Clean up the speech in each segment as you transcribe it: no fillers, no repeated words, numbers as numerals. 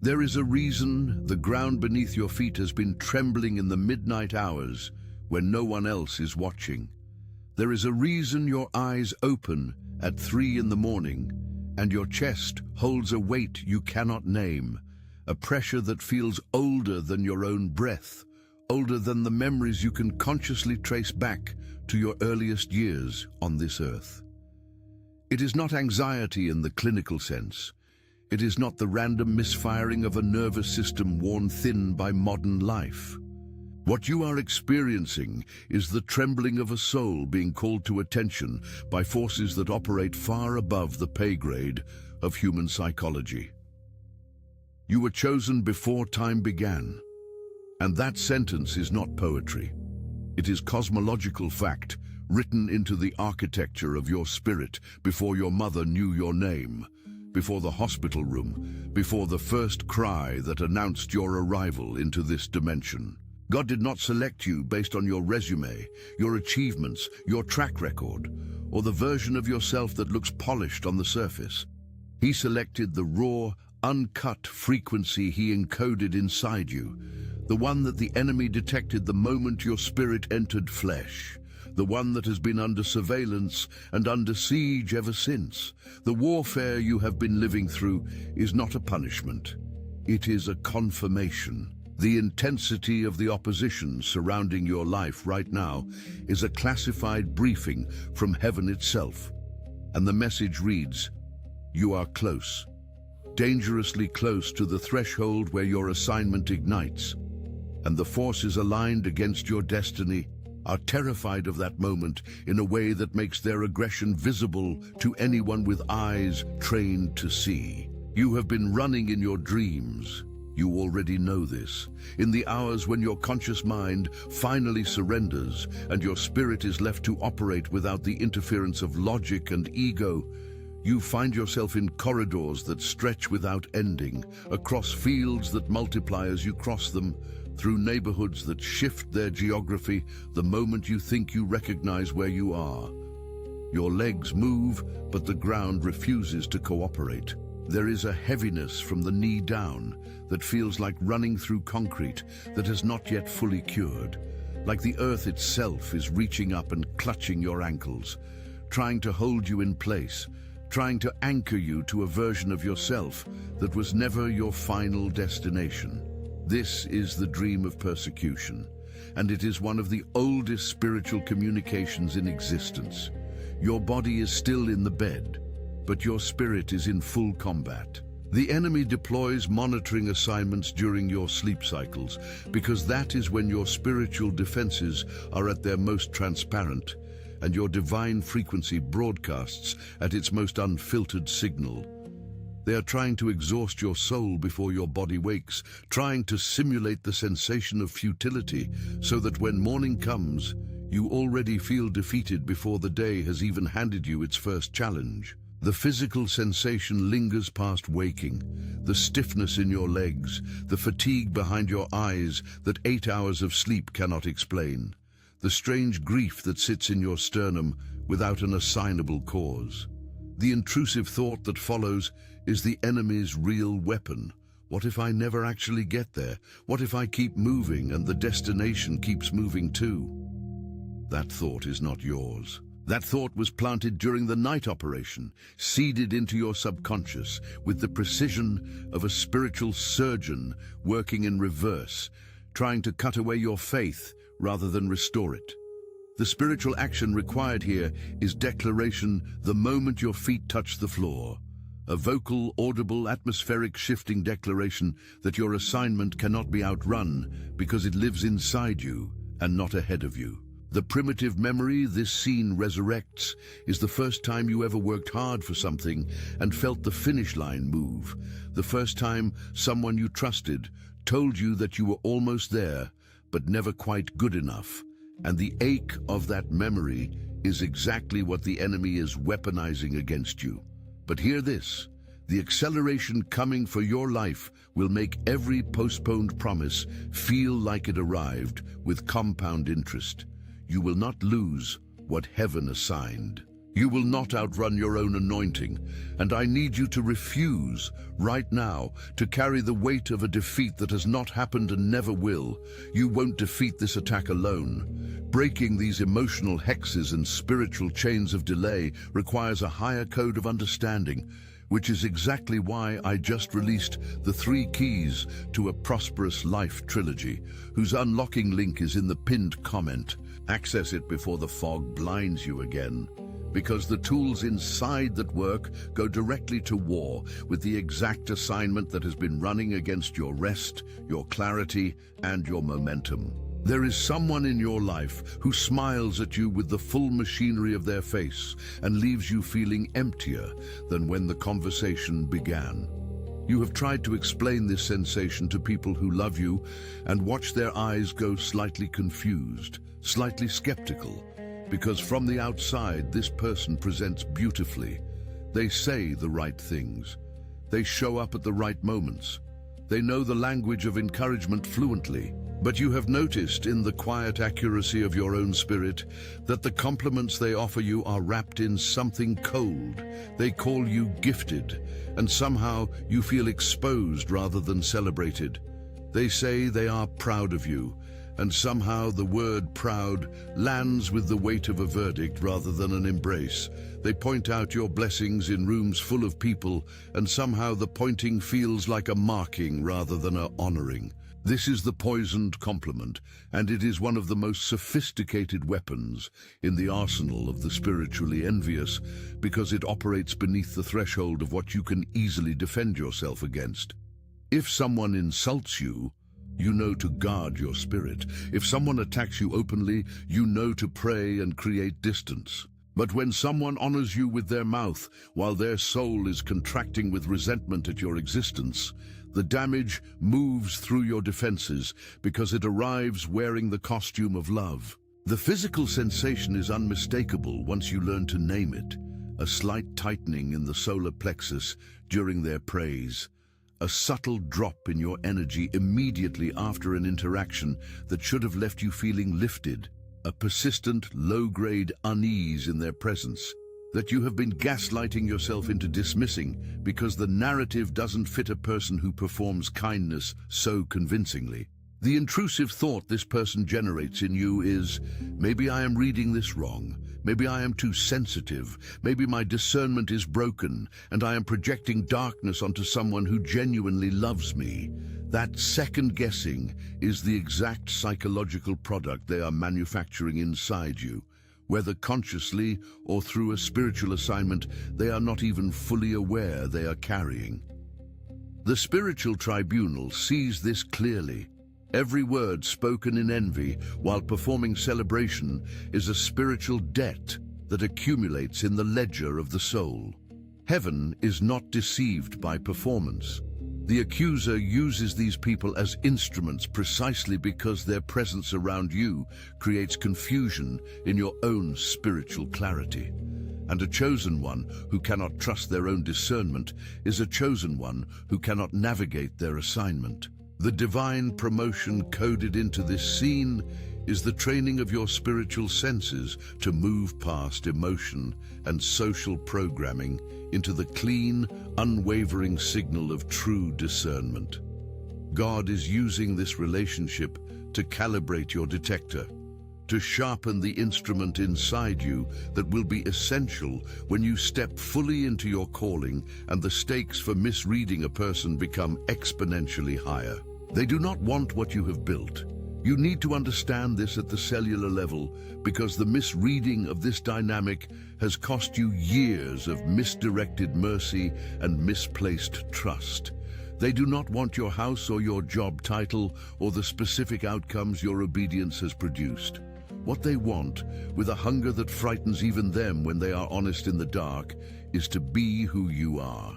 There is a reason the ground beneath your feet has been trembling in the midnight hours when no one else is watching. There is a reason your eyes open at 3 in the morning and your chest holds a weight you cannot name, a pressure that feels older than your own breath, older than the memories you can consciously trace back to your earliest years on this earth. It is not anxiety in the clinical sense. It is not the random misfiring of a nervous system worn thin by modern life. What you are experiencing is the trembling of a soul being called to attention by forces that operate far above the pay grade of human psychology. You were chosen before time began, and that sentence is not poetry. It is cosmological fact written into the architecture of your spirit before your mother knew your name, before the hospital room, before the first cry that announced your arrival into this dimension. God did not select you based on your resume, your achievements, your track record, or the version of yourself that looks polished on the surface. He selected the raw, uncut frequency he encoded inside you, the one that the enemy detected the moment your spirit entered flesh, the one that has been under surveillance and under siege ever since. The warfare you have been living through is not a punishment. It is a confirmation. The intensity of the opposition surrounding your life right now is a classified briefing from heaven itself. And the message reads, "You are close, dangerously close to the threshold where your assignment ignites, and the forces aligned against your destiny are terrified of that moment in a way that makes their aggression visible to anyone with eyes trained to see. You have been running in your dreams. You already know this. In the hours when your conscious mind finally surrenders and your spirit is left to operate without the interference of logic and ego, you find yourself in corridors that stretch without ending, across fields that multiply as you cross them, through neighborhoods that shift their geography the moment you think you recognize where you are. Your legs move, but the ground refuses to cooperate. There is a heaviness from the knee down that feels like running through concrete that has not yet fully cured, like the earth itself is reaching up and clutching your ankles, trying to hold you in place, trying to anchor you to a version of yourself that was never your final destination. This is the dream of persecution, and it is one of the oldest spiritual communications in existence. Your body is still in the bed, but your spirit is in full combat. The enemy deploys monitoring assignments during your sleep cycles, because that is when your spiritual defenses are at their most transparent, and your divine frequency broadcasts at its most unfiltered signal. They are trying to exhaust your soul before your body wakes, trying to simulate the sensation of futility so that when morning comes, you already feel defeated before the day has even handed you its first challenge. The physical sensation lingers past waking, the stiffness in your legs, the fatigue behind your eyes that 8 hours of sleep cannot explain, the strange grief that sits in your sternum without an assignable cause. The intrusive thought that follows is the enemy's real weapon. What if I never actually get there? What if I keep moving and the destination keeps moving too? That thought is not yours. That thought was planted during the night operation, seeded into your subconscious with the precision of a spiritual surgeon working in reverse, trying to cut away your faith rather than restore it. The spiritual action required here is declaration the moment your feet touch the floor. A vocal, audible, atmospheric shifting declaration that your assignment cannot be outrun because it lives inside you and not ahead of you. The primitive memory this scene resurrects is the first time you ever worked hard for something and felt the finish line move. The first time someone you trusted told you that you were almost there, but never quite good enough. And the ache of that memory is exactly what the enemy is weaponizing against you. But hear this, the acceleration coming for your life will make every postponed promise feel like it arrived with compound interest. You will not lose what heaven assigned. You will not outrun your own anointing, and I need you to refuse, right now, to carry the weight of a defeat that has not happened and never will. You won't defeat this attack alone. Breaking these emotional hexes and spiritual chains of delay requires a higher code of understanding, which is exactly why I just released the 3 keys to a prosperous life trilogy, whose unlocking link is in the pinned comment. Access it before the fog blinds you again, because the tools inside that work go directly to war with the exact assignment that has been running against your rest, your clarity, and your momentum. There is someone in your life who smiles at you with the full machinery of their face and leaves you feeling emptier than when the conversation began. You have tried to explain this sensation to people who love you and watch their eyes go slightly confused, slightly skeptical, because from the outside this person presents beautifully. They say the right things. They show up at the right moments. They know the language of encouragement fluently. But you have noticed in the quiet accuracy of your own spirit that the compliments they offer you are wrapped in something cold. They call you gifted, and somehow you feel exposed rather than celebrated. They say they are proud of you, and somehow the word proud lands with the weight of a verdict rather than an embrace. They point out your blessings in rooms full of people, and somehow the pointing feels like a marking rather than a honoring. This is the poisoned compliment, and it is one of the most sophisticated weapons in the arsenal of the spiritually envious, because it operates beneath the threshold of what you can easily defend yourself against. If someone insults you, you know to guard your spirit. If someone attacks you openly, you know to pray and create distance. But when someone honors you with their mouth, while their soul is contracting with resentment at your existence, the damage moves through your defenses because it arrives wearing the costume of love. The physical sensation is unmistakable once you learn to name it. A slight tightening in the solar plexus during their praise. A subtle drop in your energy immediately after an interaction that should have left you feeling lifted. A persistent, low-grade unease in their presence that you have been gaslighting yourself into dismissing because the narrative doesn't fit a person who performs kindness so convincingly. The intrusive thought this person generates in you is, maybe I am reading this wrong, maybe I am too sensitive, maybe my discernment is broken, and I am projecting darkness onto someone who genuinely loves me. That second guessing is the exact psychological product they are manufacturing inside you. Whether consciously or through a spiritual assignment, they are not even fully aware they are carrying. The spiritual tribunal sees this clearly. Every word spoken in envy while performing celebration is a spiritual debt that accumulates in the ledger of the soul. Heaven is not deceived by performance. The accuser uses these people as instruments precisely because their presence around you creates confusion in your own spiritual clarity. And a chosen one who cannot trust their own discernment is a chosen one who cannot navigate their assignment. The divine promotion coded into this scene is the training of your spiritual senses to move past emotion and social programming into the clean, unwavering signal of true discernment. God is using this relationship to calibrate your detector, to sharpen the instrument inside you that will be essential when you step fully into your calling and the stakes for misreading a person become exponentially higher. They do not want what you have built. You need to understand this at the cellular level because the misreading of this dynamic has cost you years of misdirected mercy and misplaced trust. They do not want your house or your job title or the specific outcomes your obedience has produced. What they want, with a hunger that frightens even them when they are honest in the dark, is to be who you are.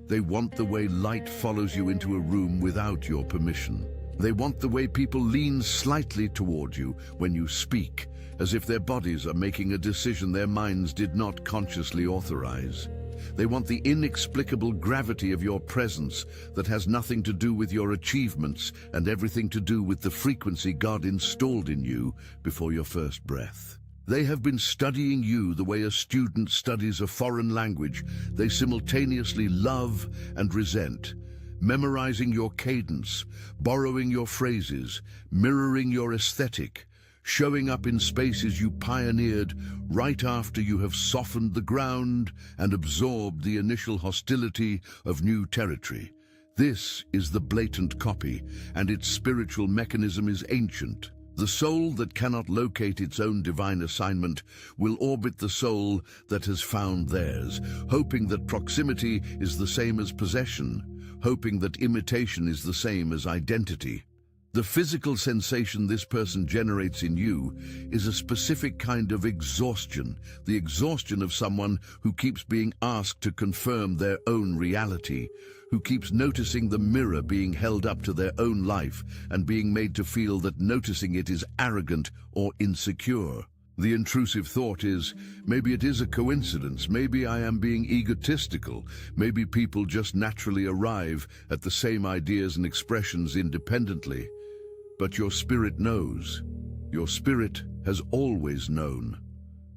They want the way light follows you into a room without your permission. They want the way people lean slightly toward you when you speak, as if their bodies are making a decision their minds did not consciously authorize. They want the inexplicable gravity of your presence that has nothing to do with your achievements and everything to do with the frequency God installed in you before your first breath. They have been studying you the way a student studies a foreign language they simultaneously love and resent, memorizing your cadence, borrowing your phrases, mirroring your aesthetic, showing up in spaces you pioneered right after you have softened the ground and absorbed the initial hostility of new territory. This is the blatant copy, and its spiritual mechanism is ancient. The soul that cannot locate its own divine assignment will orbit the soul that has found theirs, hoping that proximity is the same as possession, hoping that imitation is the same as identity. The physical sensation this person generates in you is a specific kind of exhaustion, the exhaustion of someone who keeps being asked to confirm their own reality, who keeps noticing the mirror being held up to their own life and being made to feel that noticing it is arrogant or insecure. The intrusive thought is, maybe it is a coincidence, maybe I am being egotistical, maybe people just naturally arrive at the same ideas and expressions independently. But your spirit knows. Your spirit has always known.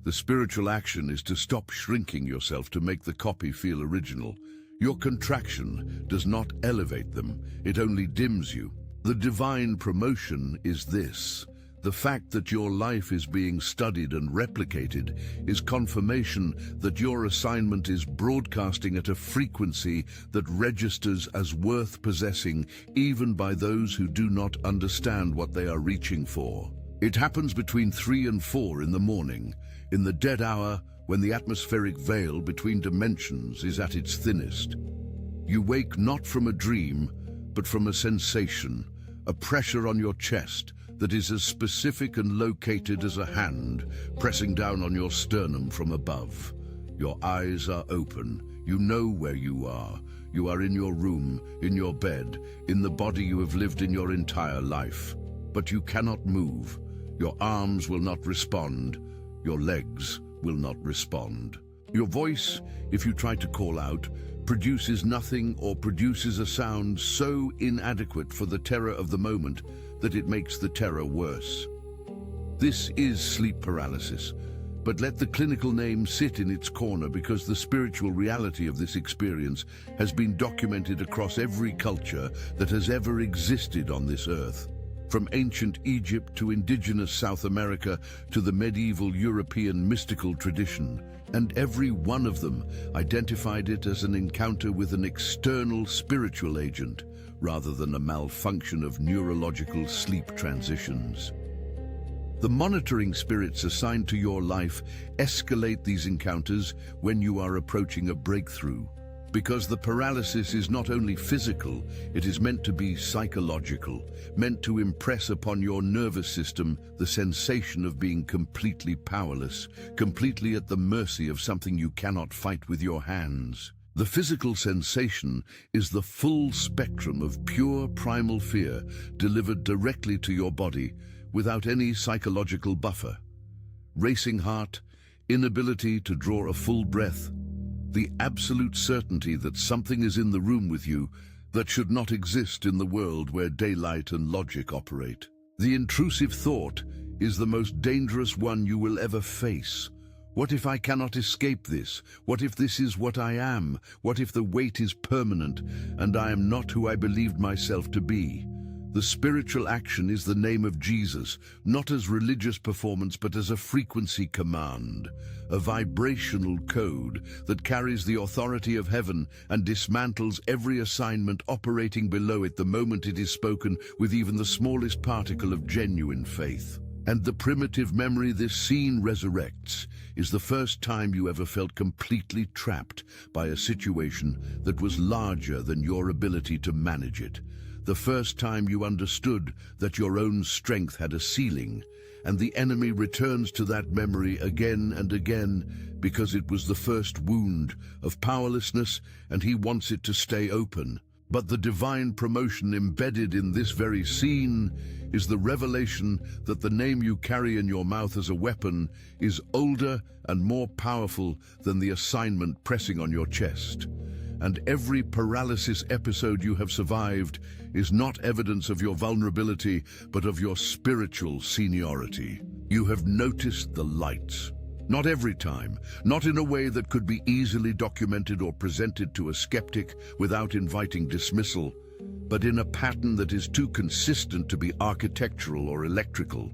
The spiritual action is to stop shrinking yourself to make the copy feel original. Your contraction does not elevate them, it only dims you. The divine promotion is this. The fact that your life is being studied and replicated is confirmation that your assignment is broadcasting at a frequency that registers as worth possessing even by those who do not understand what they are reaching for. It happens between 3 and 4 in the morning, in the dead hour when the atmospheric veil between dimensions is at its thinnest. You wake not from a dream, but from a sensation, a pressure on your chest, that is as specific and located as a hand pressing down on your sternum from above. Your eyes are open. You know where you are. You are in your room, in your bed, in the body you have lived in your entire life. But you cannot move. Your arms will not respond. Your legs will not respond. Your voice, if you try to call out, produces nothing or produces a sound so inadequate for the terror of the moment that it makes the terror worse. This is sleep paralysis, but let the clinical name sit in its corner because the spiritual reality of this experience has been documented across every culture that has ever existed on this earth. From ancient Egypt to indigenous South America to the medieval European mystical tradition, and every one of them identified it as an encounter with an external spiritual agent, rather than a malfunction of neurological sleep transitions. The monitoring spirits assigned to your life escalate these encounters when you are approaching a breakthrough. Because the paralysis is not only physical, it is meant to be psychological, meant to impress upon your nervous system the sensation of being completely powerless, completely at the mercy of something you cannot fight with your hands. The physical sensation is the full spectrum of pure primal fear delivered directly to your body without any psychological buffer. Racing heart, inability to draw a full breath, the absolute certainty that something is in the room with you that should not exist in the world where daylight and logic operate. The intrusive thought is the most dangerous one you will ever face. What if I cannot escape this? What if this is what I am? What if the weight is permanent and I am not who I believed myself to be? The spiritual action is the name of Jesus, not as religious performance but as a frequency command, a vibrational code that carries the authority of heaven and dismantles every assignment operating below it the moment it is spoken with even the smallest particle of genuine faith. And the primitive memory this scene resurrects is the first time you ever felt completely trapped by a situation that was larger than your ability to manage it. The first time you understood that your own strength had a ceiling, and the enemy returns to that memory again and again because it was the first wound of powerlessness and he wants it to stay open. But the divine promotion embedded in this very scene is the revelation that the name you carry in your mouth as a weapon is older and more powerful than the assignment pressing on your chest. and every paralysis episode you have survived is not evidence of your vulnerability, but of your spiritual seniority. You have noticed the lights. Not every time, not in a way that could be easily documented or presented to a skeptic without inviting dismissal, but in a pattern that is too consistent to be architectural or electrical.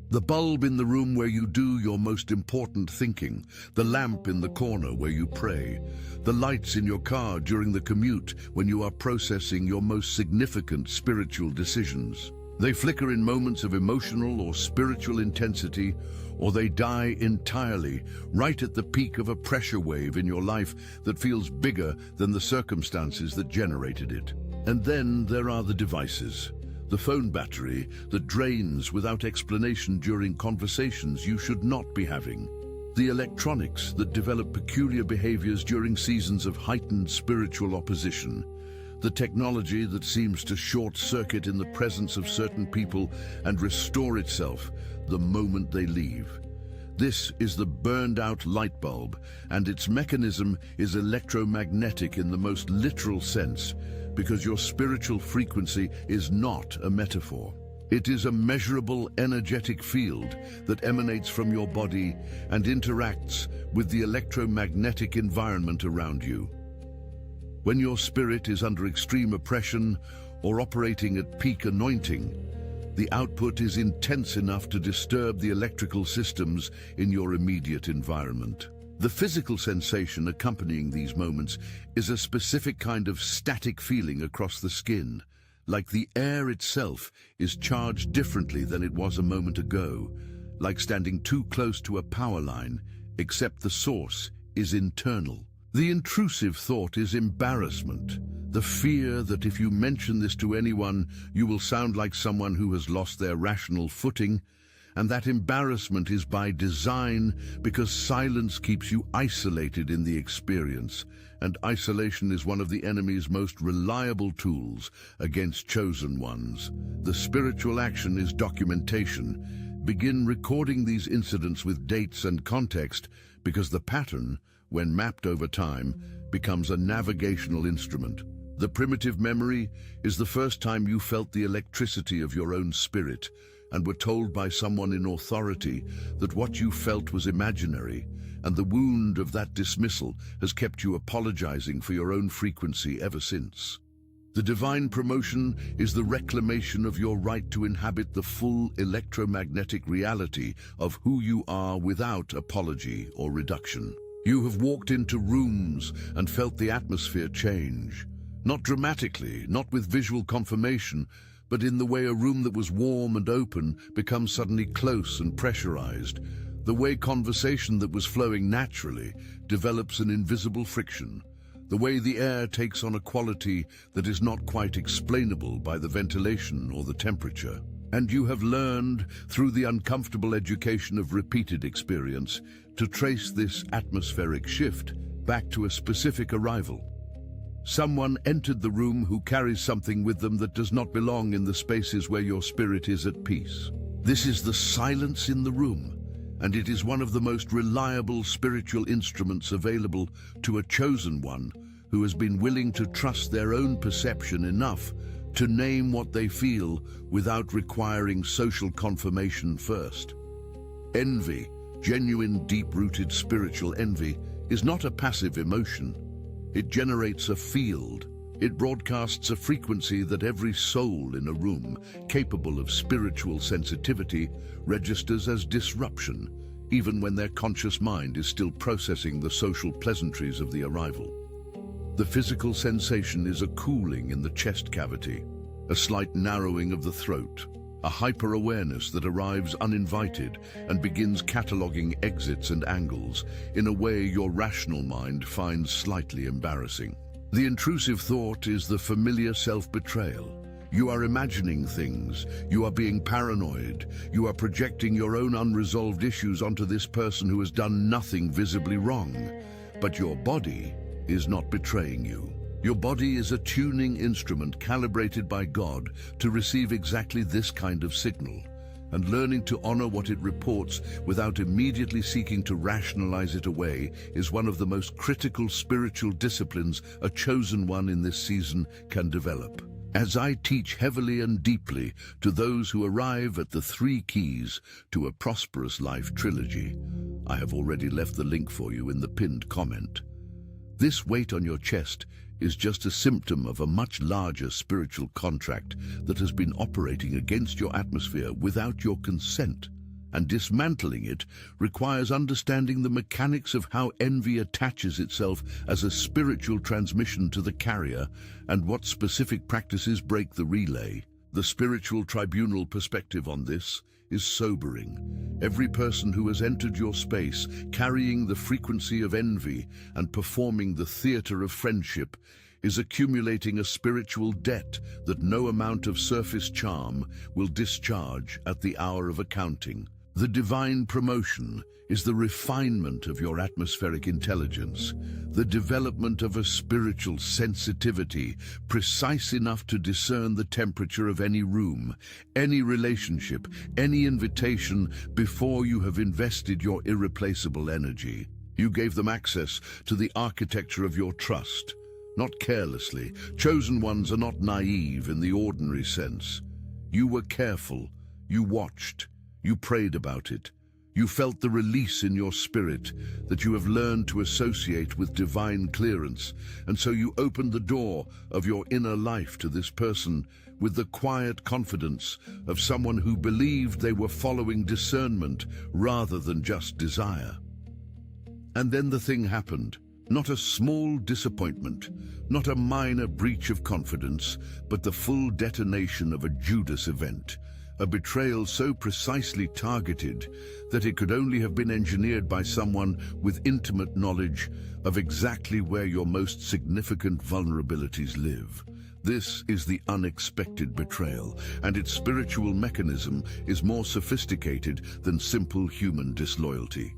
The bulb in the room where you do your most important thinking, the lamp in the corner where you pray, the lights in your car during the commute when you are processing your most significant spiritual decisions. They flicker in moments of emotional or spiritual intensity, or they die entirely, right at the peak of a pressure wave in your life that feels bigger than the circumstances that generated it. And then there are the devices. The phone battery that drains without explanation during conversations you should not be having. The electronics that develop peculiar behaviors during seasons of heightened spiritual opposition. The technology that seems to short-circuit in the presence of certain people and restore itself the moment they leave. This is the burned-out light bulb, and its mechanism is electromagnetic in the most literal sense, because your spiritual frequency is not a metaphor. It is a measurable energetic field that emanates from your body and interacts with the electromagnetic environment around you. When your spirit is under extreme oppression or operating at peak anointing, the output is intense enough to disturb the electrical systems in your immediate environment. The physical sensation accompanying these moments is a specific kind of static feeling across the skin, like the air itself is charged differently than it was a moment ago, like standing too close to a power line, except the source is internal. The intrusive thought is embarrassment, the fear that if you mention this to anyone, you will sound like someone who has lost their rational footing, and that embarrassment is by design because silence keeps you isolated in the experience, and isolation is one of the enemy's most reliable tools against chosen ones. The spiritual action is documentation. Begin recording these incidents with dates and context, because the pattern, when mapped over time, becomes a navigational instrument. The primitive memory is the first time you felt the electricity of your own spirit and were told by someone in authority that what you felt was imaginary, and the wound of that dismissal has kept you apologizing for your own frequency ever since. The divine promotion is the reclamation of your right to inhabit the full electromagnetic reality of who you are without apology or reduction. You have walked into rooms and felt the atmosphere change. Not dramatically, not with visual confirmation, but in the way a room that was warm and open becomes suddenly close and pressurized. The way conversation that was flowing naturally develops an invisible friction. The way the air takes on a quality that is not quite explainable by the ventilation or the temperature. And you have learned, through the uncomfortable education of repeated experience, to trace this atmospheric shift back to a specific arrival. Someone entered the room who carries something with them that does not belong in the spaces where your spirit is at peace. This is the silence in the room, and it is one of the most reliable spiritual instruments available to a chosen one who has been willing to trust their own perception enough to name what they feel without requiring social confirmation first. Envy, genuine, deep-rooted spiritual envy, is not a passive emotion. It generates a field. It broadcasts a frequency that every soul in a room, capable of spiritual sensitivity, registers as disruption, even when their conscious mind is still processing the social pleasantries of the arrival. The physical sensation is a cooling in the chest cavity, a slight narrowing of the throat, a hyper-awareness that arrives uninvited and begins cataloging exits and angles in a way your rational mind finds slightly embarrassing. The intrusive thought is the familiar self-betrayal. You are imagining things, you are being paranoid, you are projecting your own unresolved issues onto this person who has done nothing visibly wrong. But your body is not betraying you. Your body is a tuning instrument calibrated by God to receive exactly this kind of signal. and learning to honor what it reports without immediately seeking to rationalize it away is one of the most critical spiritual disciplines a chosen one in this season can develop. As I teach heavily and deeply to those who arrive at the 3 keys to a prosperous life trilogy, I have already left the link for you in the pinned comment. This weight on your chest is just a symptom of a much larger spiritual contract that has been operating against your atmosphere without your consent, and dismantling it requires understanding the mechanics of how envy attaches itself as a spiritual transmission to the carrier and what specific practices break the relay. The spiritual tribunal perspective on this is sobering. Every person who has entered your space carrying the frequency of envy and performing the theater of friendship is accumulating a spiritual debt that no amount of surface charm will discharge at the hour of accounting. The divine promotion is the refinement of your atmospheric intelligence, the development of a spiritual sensitivity precise enough to discern the temperature of any room, any relationship, any invitation before you have invested your irreplaceable energy. You gave them access to the architecture of your trust, not carelessly. Chosen ones are not naive in the ordinary sense. You were careful, you watched, you prayed about it. You felt the release in your spirit that you have learned to associate with divine clearance, and so you opened the door of your inner life to this person with the quiet confidence of someone who believed they were following discernment rather than just desire. And then the thing happened. Not a small disappointment, not a minor breach of confidence, but the full detonation of a Judas event. A betrayal so precisely targeted that it could only have been engineered by someone with intimate knowledge of exactly where your most significant vulnerabilities live. This is the unexpected betrayal, and its spiritual mechanism is more sophisticated than simple human disloyalty.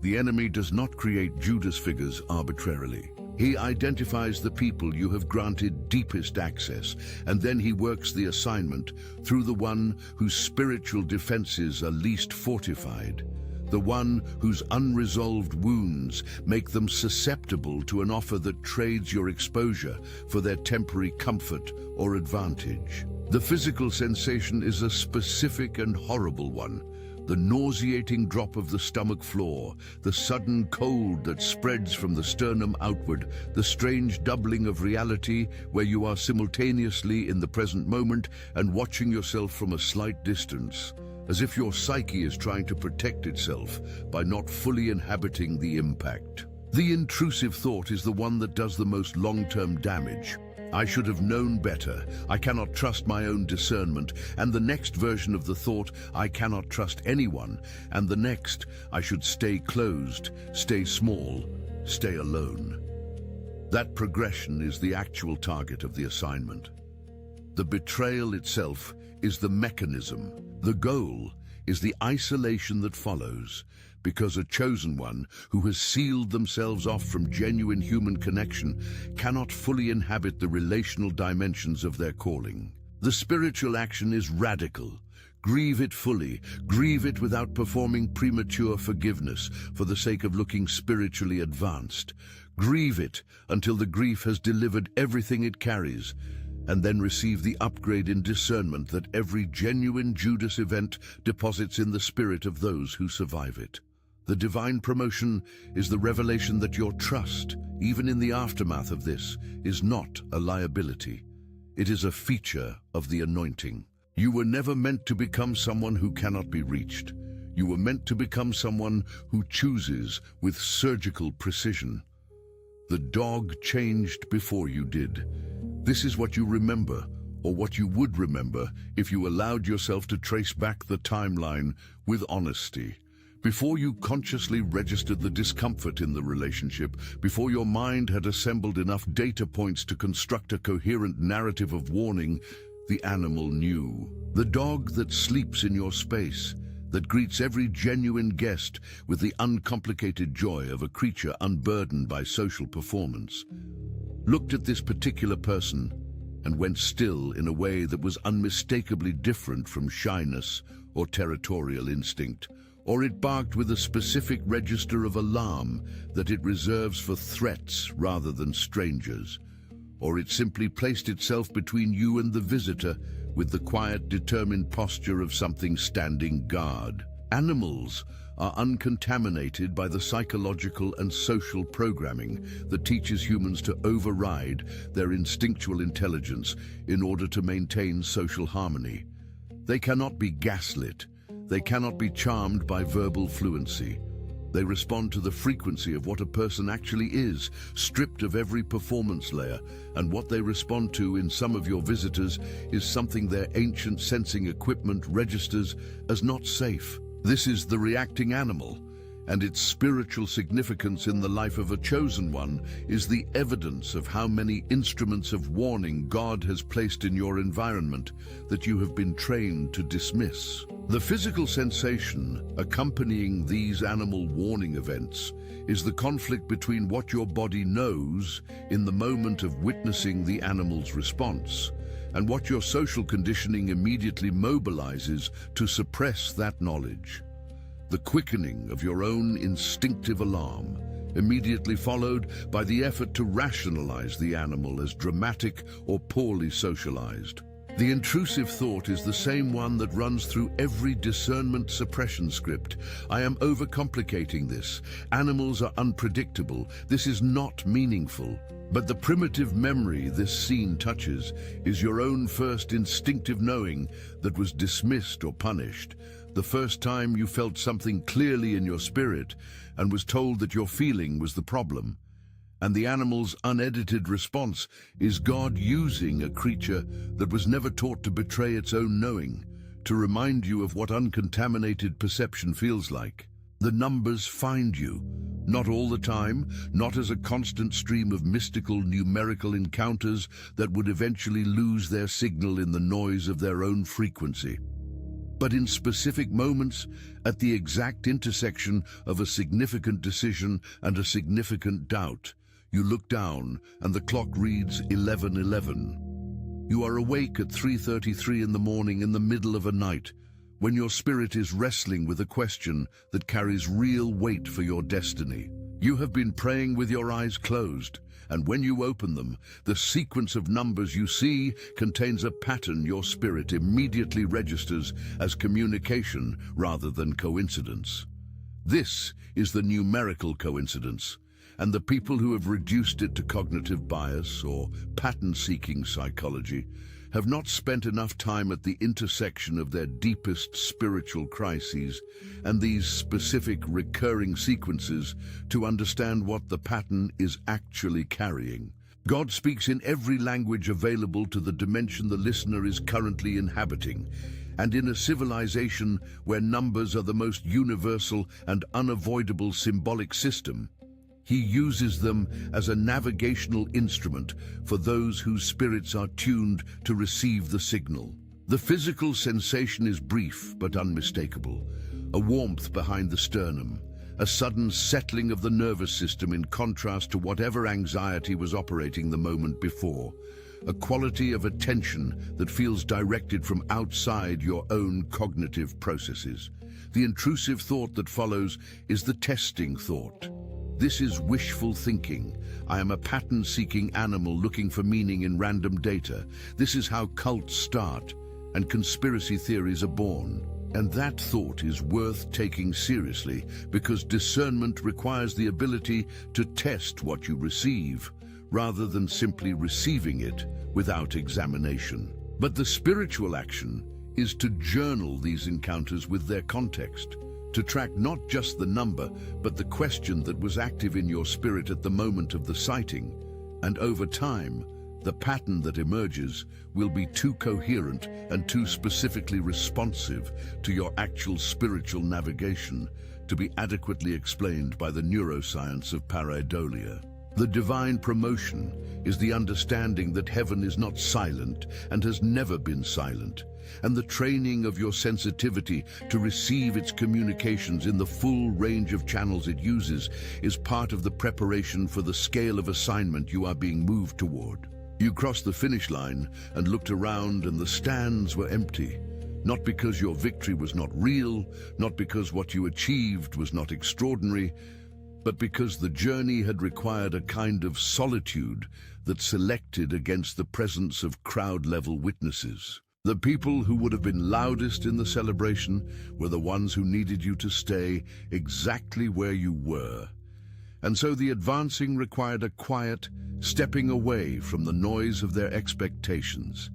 The enemy does not create Judas figures arbitrarily. He identifies the people you have granted deepest access, and then he works the assignment through the one whose spiritual defenses are least fortified, the one whose unresolved wounds make them susceptible to an offer that trades your exposure for their temporary comfort or advantage. The physical sensation is a specific and horrible one. The nauseating drop of the stomach floor, the sudden cold that spreads from the sternum outward, the strange doubling of reality where you are simultaneously in the present moment and watching yourself from a slight distance, as if your psyche is trying to protect itself by not fully inhabiting the impact. The intrusive thought is the one that does the most long-term damage. I should have known better. I cannot trust my own discernment. And the next version of the thought, I cannot trust anyone. And the next, I should stay closed, stay small, stay alone. That progression is the actual target of the assignment. The betrayal itself is the mechanism. The goal is the isolation that follows, because a chosen one who has sealed themselves off from genuine human connection cannot fully inhabit the relational dimensions of their calling. The spiritual action is radical. Grieve it fully. Grieve it without performing premature forgiveness for the sake of looking spiritually advanced. Grieve it until the grief has delivered everything it carries, and then receive the upgrade in discernment that every genuine Judas event deposits in the spirit of those who survive it. The divine promotion is the revelation that your trust, even in the aftermath of this, is not a liability. It is a feature of the anointing. You were never meant to become someone who cannot be reached. You were meant to become someone who chooses with surgical precision. The dog changed before you did. This is what you remember, or what you would remember if you allowed yourself to trace back the timeline with honesty. Before you consciously registered the discomfort in the relationship, before your mind had assembled enough data points to construct a coherent narrative of warning, the animal knew. The dog that sleeps in your space, that greets every genuine guest with the uncomplicated joy of a creature unburdened by social performance, looked at this particular person and went still in a way that was unmistakably different from shyness or territorial instinct, or it barked with a specific register of alarm that it reserves for threats rather than strangers, or it simply placed itself between you and the visitor with the quiet, determined posture of something standing guard. Animals are uncontaminated by the psychological and social programming that teaches humans to override their instinctual intelligence in order to maintain social harmony. They cannot be gaslit. They cannot be charmed by verbal fluency. They respond to the frequency of what a person actually is, stripped of every performance layer, and what they respond to in some of your visitors is something their ancient sensing equipment registers as not safe. This is the reacting animal, and its spiritual significance in the life of a chosen one is the evidence of how many instruments of warning God has placed in your environment that you have been trained to dismiss. The physical sensation accompanying these animal warning events is the conflict between what your body knows in the moment of witnessing the animal's response and what your social conditioning immediately mobilizes to suppress that knowledge. The quickening of your own instinctive alarm, immediately followed by the effort to rationalize the animal as dramatic or poorly socialized. The intrusive thought is the same one that runs through every discernment suppression script. I am overcomplicating this. Animals are unpredictable. This is not meaningful. But the primitive memory this scene touches is your own first instinctive knowing that was dismissed or punished. The first time you felt something clearly in your spirit and was told that your feeling was the problem. And the animal's unedited response is God using a creature that was never taught to betray its own knowing, to remind you of what uncontaminated perception feels like. The numbers find you, not all the time, not as a constant stream of mystical numerical encounters that would eventually lose their signal in the noise of their own frequency, but in specific moments at the exact intersection of a significant decision and a significant doubt. You look down and the clock reads 11:11. You are awake at 3:33 in the morning in the middle of a night, when your spirit is wrestling with a question that carries real weight for your destiny. You have been praying with your eyes closed, and when you open them, the sequence of numbers you see contains a pattern your spirit immediately registers as communication rather than coincidence. This is the numerical coincidence, and the people who have reduced it to cognitive bias or pattern-seeking psychology have not spent enough time at the intersection of their deepest spiritual crises and these specific recurring sequences to understand what the pattern is actually carrying. God speaks in every language available to the dimension the listener is currently inhabiting, and in a civilization where numbers are the most universal and unavoidable symbolic system, He uses them as a navigational instrument for those whose spirits are tuned to receive the signal. The physical sensation is brief but unmistakable. A warmth behind the sternum, a sudden settling of the nervous system in contrast to whatever anxiety was operating the moment before. A quality of attention that feels directed from outside your own cognitive processes. The intrusive thought that follows is the testing thought. This is wishful thinking. I am a pattern-seeking animal looking for meaning in random data. This is how cults start and conspiracy theories are born. And that thought is worth taking seriously because discernment requires the ability to test what you receive, rather than simply receiving it without examination. But the spiritual action is to journal these encounters with their context, to track not just the number, but the question that was active in your spirit at the moment of the sighting. And over time, the pattern that emerges will be too coherent and too specifically responsive to your actual spiritual navigation to be adequately explained by the neuroscience of pareidolia. The divine promotion is the understanding that heaven is not silent and has never been silent, and the training of your sensitivity to receive its communications in the full range of channels it uses is part of the preparation for the scale of assignment you are being moved toward. You crossed the finish line and looked around, and the stands were empty. Not because your victory was not real, not because what you achieved was not extraordinary, but because the journey had required a kind of solitude that selected against the presence of crowd-level witnesses. The people who would have been loudest in the celebration were the ones who needed you to stay exactly where you were. And so the advancing required a quiet, stepping away from the noise of their expectations.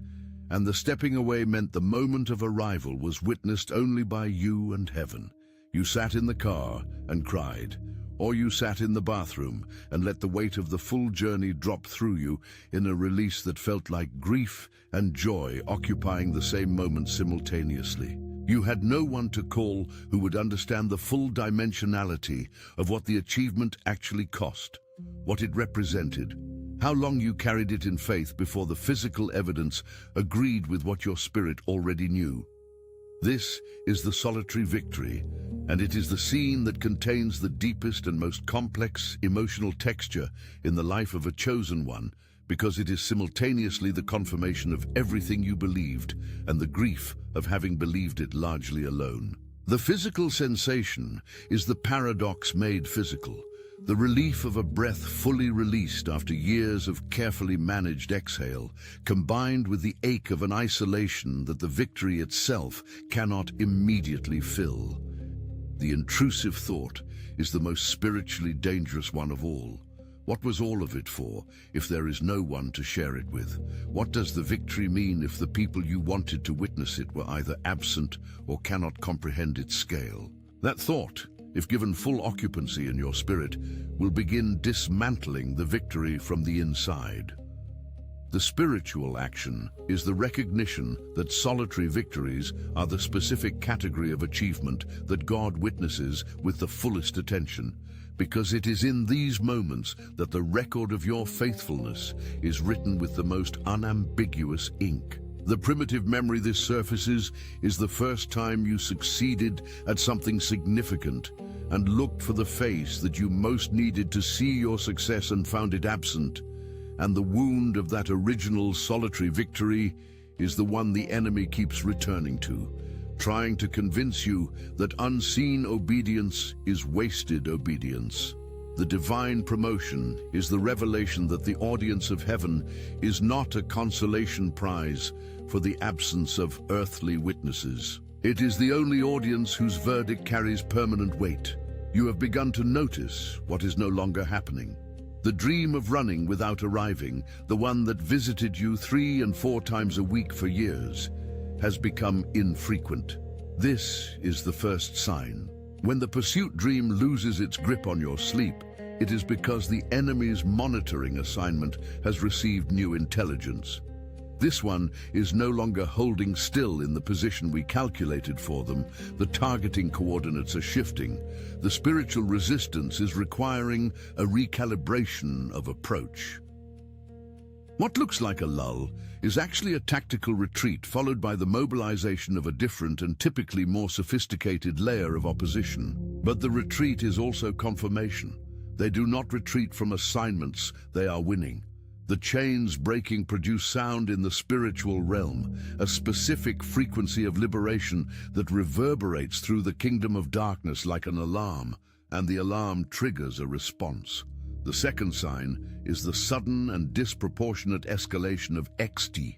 And the stepping away meant the moment of arrival was witnessed only by you and heaven. You sat in the car and cried, or you sat in the bathroom and let the weight of the full journey drop through you in a release that felt like grief and joy occupying the same moment simultaneously. You had no one to call who would understand the full dimensionality of what the achievement actually cost, what it represented, how long you carried it in faith before the physical evidence agreed with what your spirit already knew. This is the solitary victory, and it is the scene that contains the deepest and most complex emotional texture in the life of a chosen one, because it is simultaneously the confirmation of everything you believed and the grief of having believed it largely alone. The physical sensation is the paradox made physical, the relief of a breath fully released after years of carefully managed exhale, combined with the ache of an isolation that the victory itself cannot immediately fill. The intrusive thought is the most spiritually dangerous one of all. What was all of it for, if there is no one to share it with? What does the victory mean if the people you wanted to witness it were either absent or cannot comprehend its scale? That thought, if given full occupancy in your spirit, will begin dismantling the victory from the inside. The spiritual action is the recognition that solitary victories are the specific category of achievement that God witnesses with the fullest attention, because it is in these moments that the record of your faithfulness is written with the most unambiguous ink. The primitive memory this surfaces is the first time you succeeded at something significant and looked for the face that you most needed to see your success and found it absent. And the wound of that original solitary victory is the one the enemy keeps returning to, trying to convince you that unseen obedience is wasted obedience. The divine promotion is the revelation that the audience of heaven is not a consolation prize for the absence of earthly witnesses. It is the only audience whose verdict carries permanent weight. You have begun to notice what is no longer happening. The dream of running without arriving, the one that visited you 3 and 4 times a week for years, has become infrequent. This is the first sign. When the pursuit dream loses its grip on your sleep, it is because the enemy's monitoring assignment has received new intelligence. This one is no longer holding still in the position we calculated for them. The targeting coordinates are shifting. The spiritual resistance is requiring a recalibration of approach. What looks like a lull is actually a tactical retreat followed by the mobilization of a different and typically more sophisticated layer of opposition. But the retreat is also confirmation. They do not retreat from assignments, they are winning. The chains breaking produce sound in the spiritual realm, a specific frequency of liberation that reverberates through the kingdom of darkness like an alarm, and the alarm triggers a response. The second sign is the sudden and disproportionate escalation of XT,